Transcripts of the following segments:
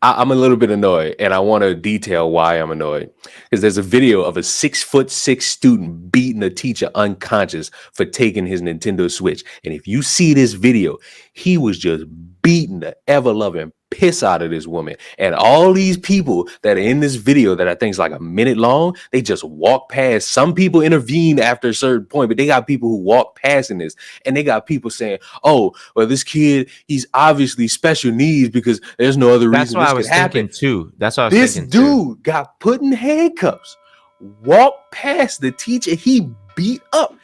I'm a little bit annoyed, and I want to detail why I'm annoyed. Because there's a video of a 6'6" student beating a teacher unconscious for taking his Nintendo Switch. And if you see this video, he was just beating the ever loving piss out of this woman. And all these people that are in this video that I think is like a minute long, they just walk past. Some people intervene after a certain point, but they got people who walk past in this, and they got people saying, "Oh, well, this kid, he's obviously special needs because there's no other That's reason what this I was could happen." thinking too. That's what I was This thinking dude too. got put in handcuffs, walked past the teacher he beat up,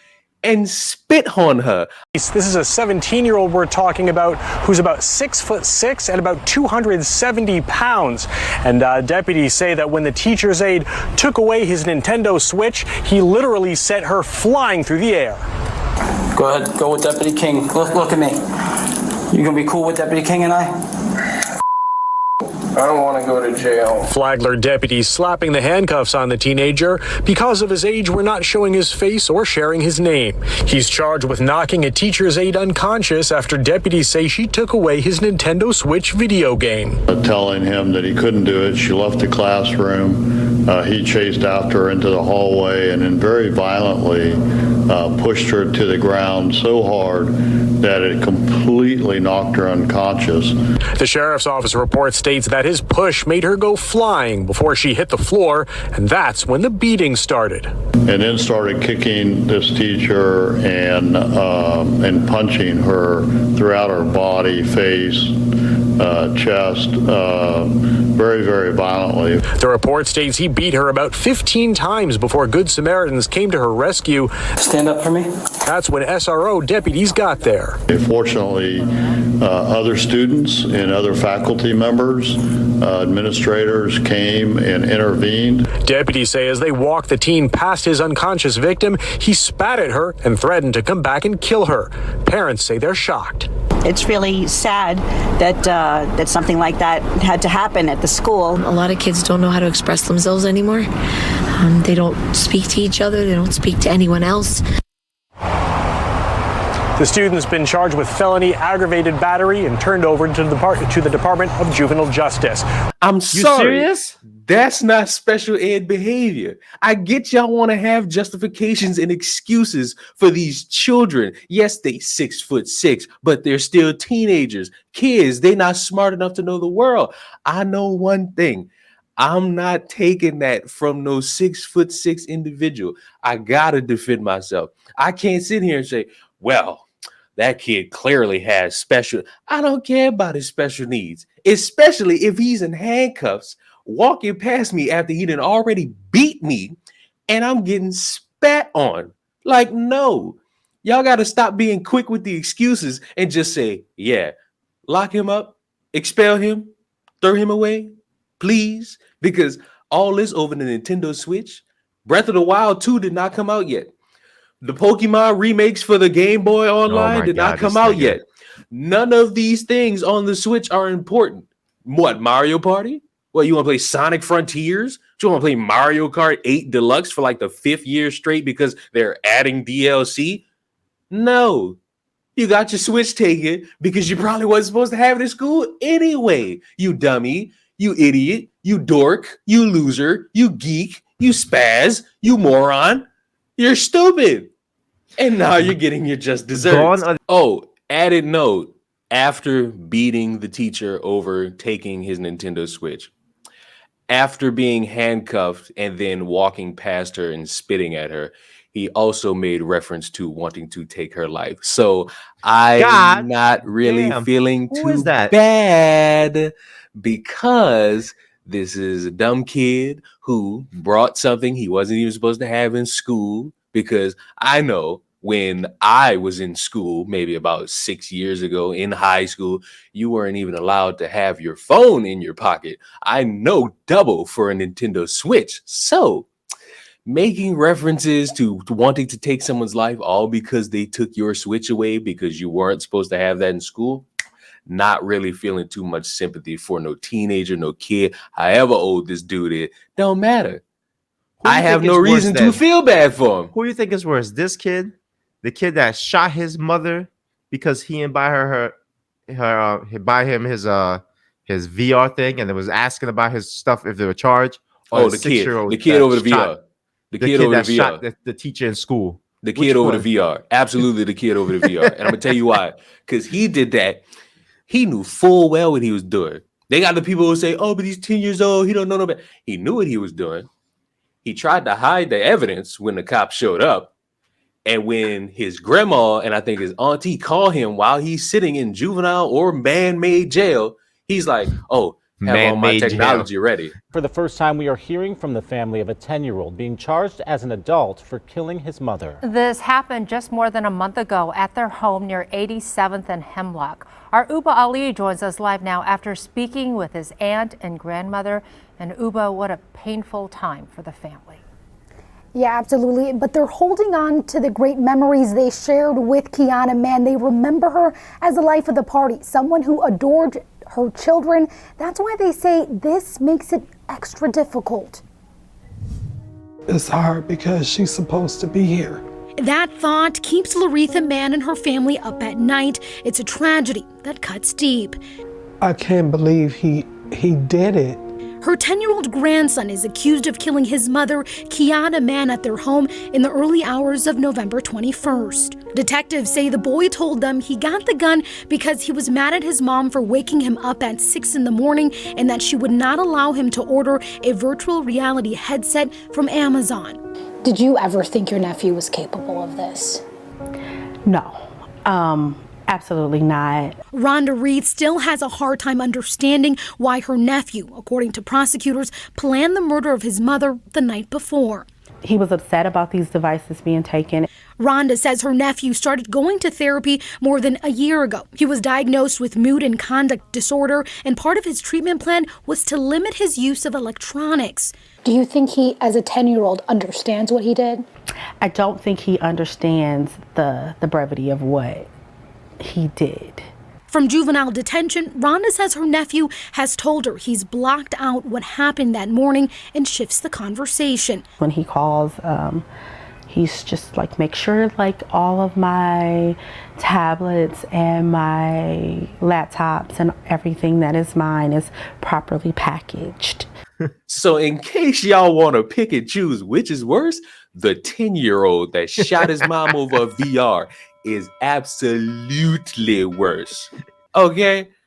and spit on her. This is a 17-year-old we're talking about who's about 6'6" and about 270 pounds. And deputies say that when the teacher's aide took away his Nintendo Switch, he literally sent her flying through the air. Go ahead, go with Deputy King. Look at me. You gonna be cool with Deputy King and I? I don't want to go to jail. Flagler deputies slapping the handcuffs on the teenager. Because of his age, we're not showing his face or sharing his name. He's charged with knocking a teacher's aide unconscious after deputies say she took away his Nintendo Switch video game. Telling him that he couldn't do it, she left the classroom. He chased after her into the hallway and then very violently pushed her to the ground so hard that it completely knocked her unconscious. The sheriff's office report states that his push made her go flying before she hit the floor, and that's when the beating started. And then started kicking this teacher and punching her throughout her body, face, chest, very, very violently. The report states he beat her about 15 times before Good Samaritans came to her rescue. Stand up for me. That's when SRO deputies got there. Fortunately, other students and other faculty members, administrators came and intervened. Deputies say as they walked the teen past his unconscious victim, he spat at her and threatened to come back and kill her. Parents say they're shocked. It's really sad that something like that had to happen at the school. A lot of kids don't know how to express themselves anymore. They don't speak to each other. They don't speak to anyone else. The student's been charged with felony aggravated battery and turned over to the Department of Juvenile Justice. I'm sorry. Serious? That's not special ed behavior. I get y'all want to have justifications and excuses for these children. Yes, they 6'6", but they're still teenagers, kids. They're not smart enough to know the world. I know one thing. I'm not taking that from no 6'6" individual. I gotta defend myself. I can't sit here and say, well, that kid clearly has special. I don't care about his special needs, especially if he's in handcuffs, walking past me after he done already beat me, and I'm getting spat on. Like, no, y'all got to stop being quick with the excuses and just say, yeah, lock him up, expel him, throw him away, please, because all this over the Nintendo Switch. Breath of the Wild 2 did not come out yet. The Pokemon remakes for the Game Boy Online did not come out yet. None of these things on the Switch are important. What, Mario Party? What, you want to play Sonic Frontiers? Do you want to play Mario Kart 8 Deluxe for like the 5th year straight because they're adding DLC? No. You got your Switch taken because you probably wasn't supposed to have it in school anyway. You dummy, you idiot, you dork, you loser, you geek, you spaz, you moron. You're stupid. And now you're getting your just desserts. Oh, added note. After beating the teacher over taking his Nintendo Switch, after being handcuffed and then walking past her and spitting at her, he also made reference to wanting to take her life. So I'm not really feeling too bad because this is a dumb kid who brought something he wasn't even supposed to have in school, because I know when I was in school, maybe about 6 years ago in high school, you weren't even allowed to have your phone in your pocket. I know double for a Nintendo Switch. So making references to wanting to take someone's life all because they took your Switch away because you weren't supposed to have that in school, not really feeling too much sympathy for no teenager, no kid, however old this dude is, don't matter. I have no reason to feel bad for him. Who do you think is worse? This kid, the kid that shot his mother because he didn't buy him his his VR thing and it was asking about his stuff if they were charged. Oh, the kid over the VR. The kid over the VR. Shot the teacher in school. The kid over the VR. Absolutely the kid over the VR. And I'm going to tell you why. Because he did that. He knew full well what he was doing. They got the people who say, oh, but he's 10 years old. He don't know no better. He knew what he was doing. He tried to hide the evidence when the cops showed up. And when his grandma and I think his auntie call him while he's sitting in juvenile or man-made jail, he's like, oh, have all my technology ready. For the first time, we are hearing from the family of a 10-year-old being charged as an adult for killing his mother. This happened just more than a month ago at their home near 87th and Hemlock. Our Uba Ali joins us live now after speaking with his aunt and grandmother. And Uba, what a painful time for the family. Yeah, absolutely. But they're holding on to the great memories they shared with Kiana Mann. They remember her as the life of the party, someone who adored her children. That's why they say this makes it extra difficult. It's hard because she's supposed to be here. That thought keeps Laretha Mann and her family up at night. It's a tragedy that cuts deep. I can't believe he did it. Her 10-year-old grandson is accused of killing his mother, Kiana Mann, at their home in the early hours of November 21st. Detectives say the boy told them he got the gun because he was mad at his mom for waking him up at 6 in the morning and that she would not allow him to order a virtual reality headset from Amazon. Did you ever think your nephew was capable of this? No. Absolutely not. Rhonda Reed still has a hard time understanding why her nephew, according to prosecutors, planned the murder of his mother the night before. He was upset about these devices being taken. Rhonda says her nephew started going to therapy more than a year ago. He was diagnosed with mood and conduct disorder, and part of his treatment plan was to limit his use of electronics. Do you think he, as a 10-year-old, understands what he did? I don't think he understands the brevity of what he did. From juvenile detention, Rhonda says her nephew has told her he's blocked out what happened that morning and shifts the conversation. When he calls, he's just like, make sure like all of my tablets and my laptops and everything that is mine is properly packaged. So in case y'all want to pick and choose which is worse, the 10-year-old that shot his mom over VR is absolutely worse. Okay?